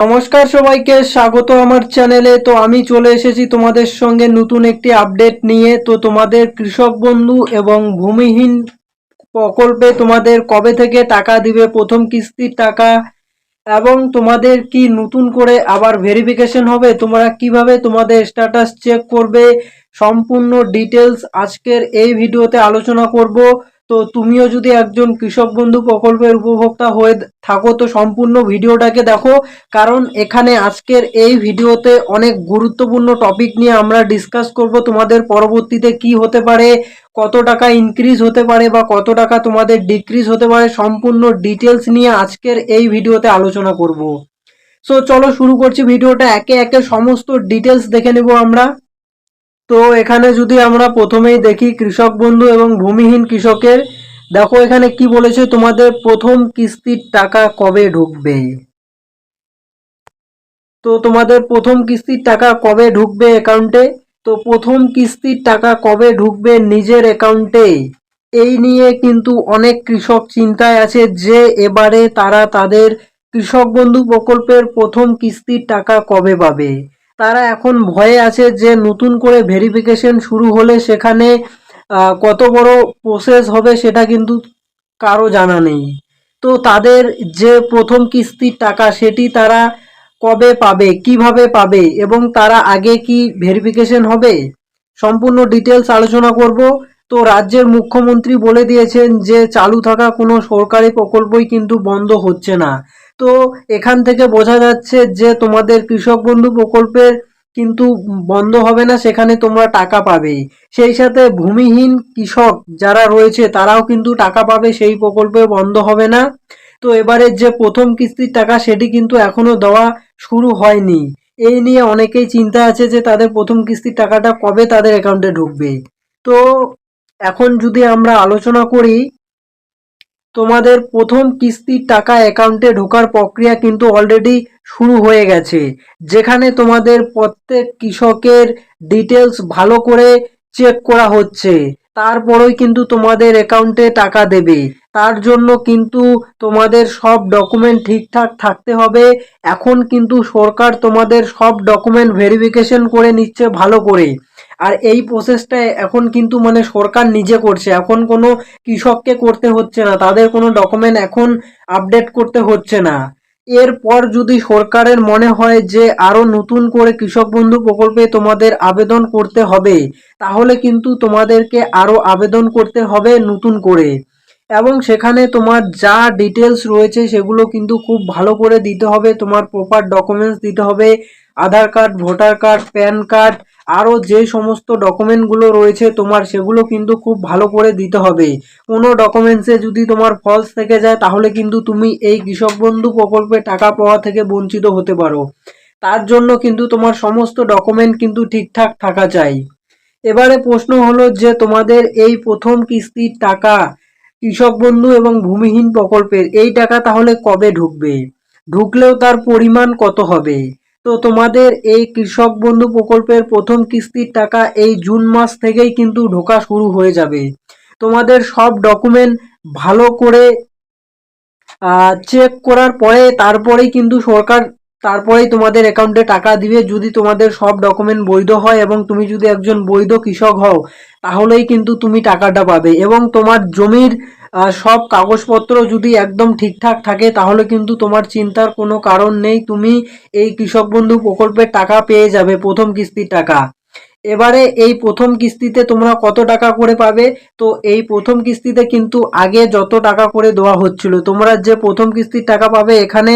নমস্কার সবাইকে স্বাগত আমার চ্যানেলে। তো আমি চলে এসেছি তোমাদের সঙ্গে নতুন একটি আপডেট নিয়ে। তো তোমাদের কৃষক বন্ধু এবং ভূমিহীন প্রকল্পে তোমাদের কবে থেকে টাকা দিবে, প্রথম কিস্তির টাকা, এবং তোমাদের কি নতুন করে আবার ভেরিফিকেশন হবে, তোমরা কিভাবে তোমাদের স্ট্যাটাস চেক করবে, সম্পূর্ণ ডিটেলস আজকের এই ভিডিওতে আলোচনা করব। তো তুমিও যদি একজন কৃষক বন্ধু প্রকল্পের উপভোক্তা হয়ে থাকো তো সম্পূর্ণ ভিডিওটাকে দেখো, কারণ এখানে আজকের এই ভিডিওতে অনেক গুরুত্বপূর্ণ টপিক নিয়ে আমরা ডিসকাস করব। তোমাদের পরবর্তীতে কি হতে পারে, কত টাকা ইনক্রিজ হতে পারে বা কত টাকা তোমাদের ডিক্রিজ হতে পারে, সম্পূর্ণ ডিটেলস নিয়ে আজকের এই ভিডিওতে আলোচনা করব। সো চলো শুরু করছি ভিডিওটা, একে একে সমস্ত ডিটেলস দেখে নেব আমরা। তো এখানে যদি আমরা প্রথমেই দেখি কৃষক বন্ধু এবং ভূমিহীন কৃষকের, দেখো এখানে কি বলেছে, তোমাদের প্রথম কিস্তির টাকা কবে ঢুকবে। তো তোমাদের প্রথম কিস্তির টাকা কবে ঢুকবে অ্যাকাউন্টে, তো প্রথম কিস্তির টাকা কবে ঢুকবে নিজের অ্যাকাউন্টে, এই নিয়ে কিন্তু অনেক কৃষক চিন্তায় আছে যে এবারে তারা তাদের কৃষক বন্ধু প্রকল্পের প্রথম কিস্তির টাকা কবে পাবে। তারা এখন ভয়ে আছে যে নতুন করে ভেরিফিকেশন শুরু হলে সেখানে কত বড় প্রসেস হবে সেটা কিন্তু কারো জানা নেই। তো তাদের যে প্রথম কিস্তির টাকা সেটি তারা কবে পাবে, কিভাবে পাবে, এবং তারা আগে কি ভেরিফিকেশন হবে, সম্পূর্ণ ডিটেলস আলোচনা করব। তো রাজ্যের মুখ্যমন্ত্রী বলে দিয়েছেন যে চালু থাকা কোনো সরকারি প্রকল্পই কিন্তু বন্ধ হচ্ছে না। তো এখান থেকে বোঝা যাচ্ছে যে তোমাদের কৃষক বন্ধু প্রকল্পের কিন্তু বন্ধ হবে না, সেখানে তোমরা টাকা পাবে। সেই সাথে ভূমিহীন কৃষক যারা রয়েছে তারাও কিন্তু টাকা পাবে, সেই প্রকল্পে বন্ধ হবে না। তো এবারে যে প্রথম কিস্তির টাকা সেটি কিন্তু এখনো দেওয়া শুরু হয়নি। এই নিয়ে অনেকেই চিন্তা আছে যে তাদের প্রথম কিস্তির টাকাটা কবে তাদের অ্যাকাউন্টে ঢুকবে। তো এখন যদি আমরা আলোচনা করি, তোমাদের প্রথম কিস্তির টাকা অ্যাকাউন্টে ঢোকার প্রক্রিয়া কিন্তু অলরেডি শুরু হয়ে গেছে, যেখানে তোমাদের প্রত্যেক কৃষকের ডিটেলস ভালো করে চেক করা হচ্ছে। তারপরেই কিন্তু তোমাদের অ্যাকাউন্টে টাকা দেবে। তার জন্য কিন্তু তোমাদের সব ডকুমেন্ট ঠিকঠাক থাকতে হবে। এখন কিন্তু সরকার তোমাদের সব ডকুমেন্ট ভেরিফিকেশন করে নিচ্ছে ভালো করে। আর এই প্রসেসটা এখন কিন্তু মানে সরকার নিজে করছে, এখন কোনো কৃষককে করতে হচ্ছে না, তাদের কোনো ডকুমেন্ট এখন আপডেট করতে হচ্ছে না। এরপর যদি সরকারের মনে হয় যে আরো নতুন করে কৃষক বন্ধু প্রকল্পে তোমাদের আবেদন করতে হবে, তাহলে কিন্তু তোমাদেরকে আরো আবেদন করতে হবে নতুন করে, এবং সেখানে তোমার যা ডিটেলস রয়েছে সেগুলো কিন্তু খুব ভালো করে দিতে হবে। তোমার প্রপার ডকুমেন্টস দিতে হবে, Aadhaar card, voter card, PAN card, আরও যে সমস্ত ডকুমেন্টগুলো রয়েছে তোমার সেগুলো কিন্তু খুব ভালো করে দিতে হবে। কোনো ডকুমেন্টসে যদি তোমার ফলস থেকে যায় তাহলে কিন্তু তুমি এই কৃষক বন্ধু প্রকল্পে টাকা পাওয়া থেকে বঞ্চিত হতে পারো। তার জন্য কিন্তু তোমার সমস্ত ডকুমেন্ট কিন্তু ঠিকঠাক থাকা চাই। এবারে প্রশ্ন হলো যে তোমাদের এই প্রথম কিস্তির টাকা কৃষক বন্ধু এবং ভূমিহীন প্রকল্পের এই টাকা তাহলে কবে ঢুকবে, ঢুকলেও তার পরিমাণ কত হবে। তো তোমাদের এই কৃষক বন্ধু প্রকল্পের প্রথম কিস্তির টাকা এই জুন মাস থেকেই কিন্তু ঢোকা শুরু হয়ে যাবে। তোমাদের সব ডকুমেন্ট ভালো করে চেক করার পরে তারপরেই কিন্তু সরকার তারপরেই তোমাদের অ্যাকাউন্টে টাকা দিবে, যদি তোমাদের সব ডকুমেন্ট বৈধ হয় এবং তুমি যদি একজন বৈধ কৃষক হও তাহলেই কিন্তু তুমি টাকাটা পাবে। এবং তোমার জমির সব কাগজপত্র যদি একদম ঠিকঠাক থাকে তাহলে কিন্তু তোমার চিন্তার কোনো কারণ নেই, তুমি এই কৃষক বন্ধু প্রকল্পের টাকা পেয়ে যাবে, প্রথম কিস্তির টাকা। এবারে এই প্রথম কিস্তিতে তোমরা কত টাকা করে পাবে, তো এই প্রথম কিস্তিতে কিন্তু আগে যত টাকা করে দেওয়া হচ্ছিল, তোমরা যে প্রথম কিস্তির টাকা পাবে এখানে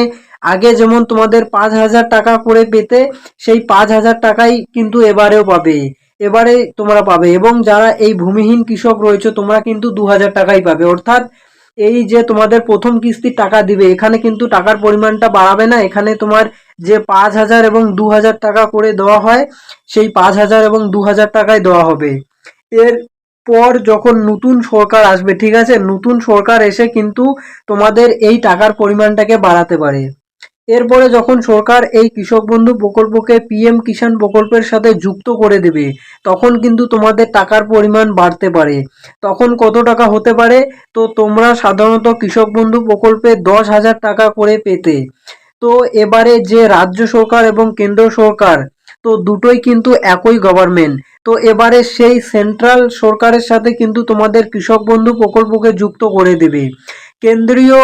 আগে যেমন তোমাদের 5,000 টাকা করে পেতে, সেই 5,000 টাকাই কিন্তু এবারেও পাবে, এবারে তোমরা পাবে। এবং যারা এই ভূমিহীন কৃষক রয়েছে তোমরা কিন্তু 2,000 টাকাই পাবে। অর্থাৎ এই যে তোমাদের প্রথম কিস্তির টাকা দিবে এখানে কিন্তু টাকার পরিমাণটা বাড়াবে না, এখানে তোমার যে 5,000 এবং 2,000 টাকা করে দেওয়া হয় সেই 5,000 এবং 2,000 টাকায় দেওয়া হবে। এর পর যখন নতুন সরকার আসবে, ঠিক আছে, নতুন সরকার এসে কিন্তু তোমাদের এই টাকার পরিমাণটাকে বাড়াতে পারে। এরপরে যখন সরকার এই কৃষক বন্ধু প্রকল্পকে পিএম কিষাণ প্রকল্পের সাথে যুক্ত করে দেবে তখন কিন্তু তোমাদের টাকার পরিমাণ বাড়তে পারে। তখন কত টাকা হতে পারে, তো তোমরা সাধারণত কৃষক বন্ধু প্রকল্পে 10,000 টাকা করে পেতে, তো তো এবারে যে রাজ্য সরকার এবং কেন্দ্র সরকার, তো দুটোই কিন্তু একই গভর্নমেন্ট। তো এবারে সেই সেন্ট্রাল সরকারের সাথে কিন্তু তোমাদের কৃষক বন্ধু প্রকল্পকে যুক্ত করে দেবে। কেন্দ্রীয়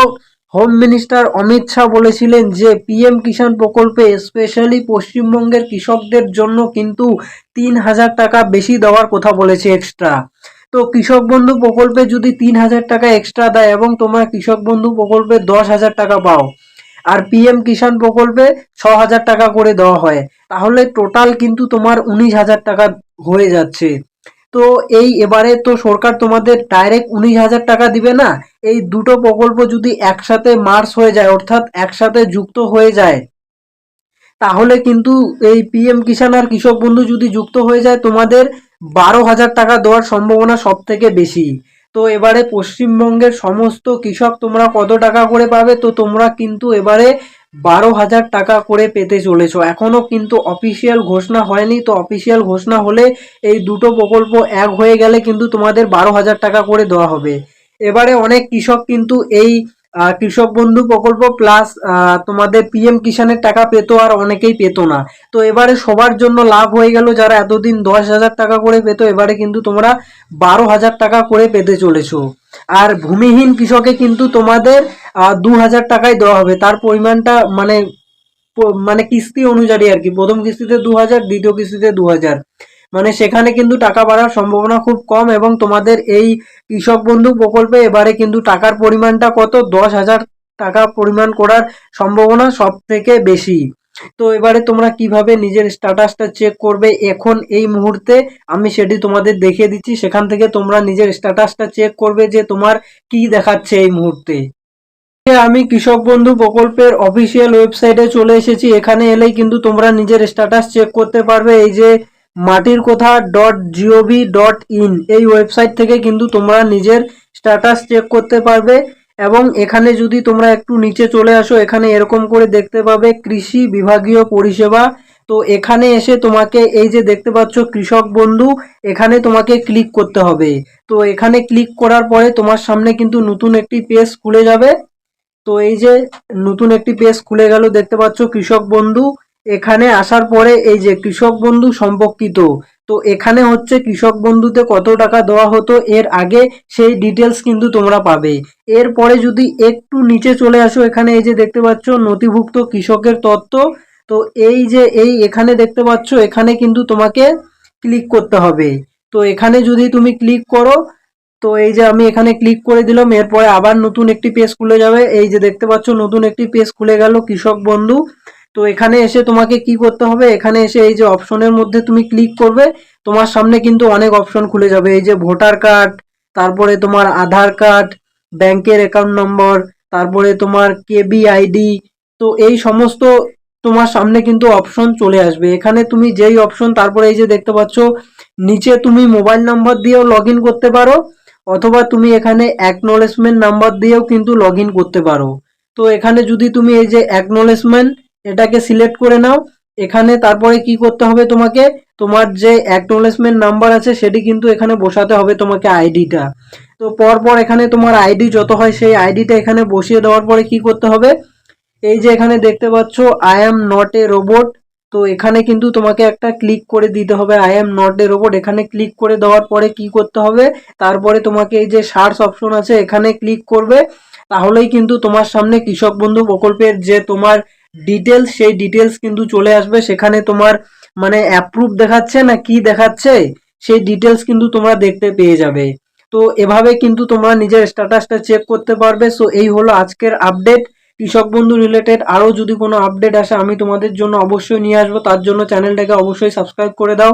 হোম মিনিস্টার অমিত শাহ বলেছিলেন যে পিএম কিষাণ প্রকল্পে স্পেশালি পশ্চিমবঙ্গের কৃষকদের জন্য কিন্তু 3,000 টাকা বেশি দেওয়ার কথা বলেছে এক্সট্রা। তো কৃষক বন্ধু প্রকল্পে যদি 3,000 টাকা এক্সট্রা দেয় এবং তোমরা কৃষক বন্ধু প্রকল্পে 10,000 টাকা পাও, আর পিএম কিষাণ প্রকল্পে 6,000 টাকা করে দেওয়া হয়, তাহলে টোটাল কিন্তু তোমার 19,000 টাকা হয়ে যাচ্ছে। তো এই এবারে তো সরকার তোমাদের ডাইরেক্ট 19,000 টাকা দিবে না। এই দুটো প্রকল্প যদি একসাথে মার্জ হয়ে যায়, অর্থাৎ একসাথে যুক্ত হয়ে যায়, তাহলে কিন্তু এই পিএম কিষাণ আর কৃষক বন্ধু যদি যুক্ত হয়ে যায়, তোমাদের 12,000 টাকা দেওয়ার সম্ভাবনা সব থেকে বেশি। তো এবারে পশ্চিমবঙ্গের সমস্ত কৃষক তোমরা কত টাকা করে পাবে? তো তোমরা কিন্তু এবারে 12,000 টাকা করে পেতে চলেছো। এখনো কিন্তু অফিসিয়াল ঘোষণা হয়নি, তো অফিসিয়াল ঘোষণা হলে এই দুটো প্রকল্প এক হয়ে গেলে কিন্তু তোমাদের 12,000 টাকা করে দেওয়া হবে। এবারে অনেক কৃষক কিন্তু এই কৃষক বন্ধু প্রকল্প প্লাস তোমাদের পিএম কিষাণের টাকা পেতো, আর অনেকেই পেতো না। তো এবারে সবার জন্য লাভ হয়ে গেল, যারা এতদিন 10,000 টাকা করে পেতো এবারে কিন্তু তোমরা 12,000 টাকা করে পেতে চলেছো। আর ভূমিহীন কৃষকে কিন্তু তোমাদের 2,000 টাকাই দেওয়া হবে। তার পরিমাণটা মানে কিস্তি অনুযায়ী আর কি, প্রথম কিস্তিতে 2,000, দ্বিতীয় কিস্তিতে 2,000, মানে সেখানে কিন্তু টাকা বাড়ার সম্ভাবনা খুব কম। এবং তোমাদের এই কৃষক বন্ধু প্রকল্পে এবারে কিন্তু টাকার পরিমাণটা কত, 10,000 টাকা পরিমাণ করার সম্ভাবনা সব থেকে বেশি। তো এবারে তোমরা কিভাবে নিজের স্ট্যাটাসটা চেক করবে এখন এই মুহূর্তে আমি সেটি তোমাদের দেখিয়ে দিচ্ছি। সেখান থেকে তোমরা নিজের স্ট্যাটাসটা চেক করবে যে তোমার কি দেখাচ্ছে এই মুহূর্তে। আমি কৃষক বন্ধু প্রকল্পের অফিসিয়াল ওয়েবসাইটে চলে এসেছি। এখানে এলেই কিন্তু তোমরা নিজের স্ট্যাটাস চেক করতে পারবে। এই যে মাটির কথা .gov.in এই ওয়েবসাইট থেকে কিন্তু তোমরা নিজের স্ট্যাটাস চেক করতে পারবে। এবং এখানে যদি তোমরা একটু নিচে চলে আসো, এখানে এরকম করে দেখতে পাবে কৃষি বিভাগীয় পরিষেবা। তো এখানে এসে তোমাকে এই যে দেখতে পাচ্ছ কৃষক বন্ধু, এখানে তোমাকে ক্লিক করতে হবে। তো এখানে ক্লিক করার পরে তোমার সামনে কিন্তু নতুন একটি পেজ খুলে যাবে। তো এই যে নতুন একটি পেজ খুলে গেল, দেখতে পাচ্ছ কৃষক বন্ধু। এখানে আসার পরে এই যে কৃষক বন্ধু সম্পর্কিত, তো এখানে হচ্ছে কৃষক বন্ধুতে কত টাকা দেওয়া হতো এর আগে, সেই ডিটেলস কিন্তু তোমরা পাবে। এরপরে যদি একটু নিচে চলে আসো, এখানে এই যে দেখতে পাচ্ছ নথিভুক্ত কৃষকের তথ্য। তো এই যে এখানে দেখতে পাচ্ছ, এখানে কিন্তু তোমাকে ক্লিক করতে হবে। তো এখানে যদি তুমি ক্লিক করো, তো এই যে আমি এখানে ক্লিক করে দিলাম, এরপরে আবার নতুন একটি পেজ খুলে যাবে। এই যে দেখতে পাচ্ছ নতুন একটি পেজ খুলে গেল কৃষক বন্ধু। তো এখানে এসে তোমাকে কি করতে হবে, এখানে এসে এই যে অপশনের মধ্যে তুমি ক্লিক করবে। তোমার সামনে কিন্তু অনেক অপশন খুলে যাবে, এই যে ভোটার কার্ড, তারপরে তোমার আধার কার্ড, ব্যাংকের অ্যাকাউন্ট নম্বর, তারপরে তোমার কেবি আইডি। তো এই সমস্ত তোমার সামনে কিন্তু অপশন চলে আসবে। এখানে তুমি যেই অপশন, তারপরে এই যে দেখতে পাচ্ছ নিচে তুমি মোবাইল নাম্বার দিয়েও লগ ইন করতে পারো, অথবা তুমি এখানে অ্যাকনলেজমেন্ট নাম্বার দিয়েও কিন্তু লগ ইন করতে পারো। তো এখানে যদি তুমি এই যে অ্যাকনলেজমেন্ট এটাকে সিলেক্ট করে নাও, এখানে তারপরে কি করতে হবে তোমাকে, তোমার যে অ্যাকনলেজমেন্ট নাম্বার আছে সেটি কিন্তু এখানে বসাতে হবে তোমাকে আইডিটা। তো পরপর এখানে তোমার আইডি যত হয় সেই আইডিটা এখানে বসিয়ে দেওয়ার পরে কি করতে হবে, এই যে এখানে দেখতে পাচ্ছ I am not a robot, তো এখানে কিন্তু তোমাকে একটা ক্লিক করে দিতে হবে I am not a robot. এখানে ক্লিক করে দেওয়ার পরে কি করতে হবে, তারপরে তোমাকে এই যে সার্চ অপশন আছে এখানে ক্লিক করবে। তাহলেই কিন্তু তোমার সামনে কৃষক বন্ধু প্রকল্পের যে তোমার ডিটেলস, সেই ডিটেলস কিন্তু চলে আসবে। সেখানে তোমার মানে অ্যাপ্রুভ দেখাচ্ছে না কি দেখাচ্ছে, সেই ডিটেলস কিন্তু তোমরা দেখতে পেয়ে যাবে। তো এভাবে কিন্তু তোমরা নিজের স্ট্যাটাসটা চেক করতে পারবে। সো এই হলো আজকের আপডেট কৃষক বন্ধু রিলেটেড। আরও যদি কোনো আপডেট আসে আমি তোমাদের জন্য অবশ্যই নিয়ে আসবো, তার জন্য চ্যানেলটাকে অবশ্যই সাবস্ক্রাইব করে দাও।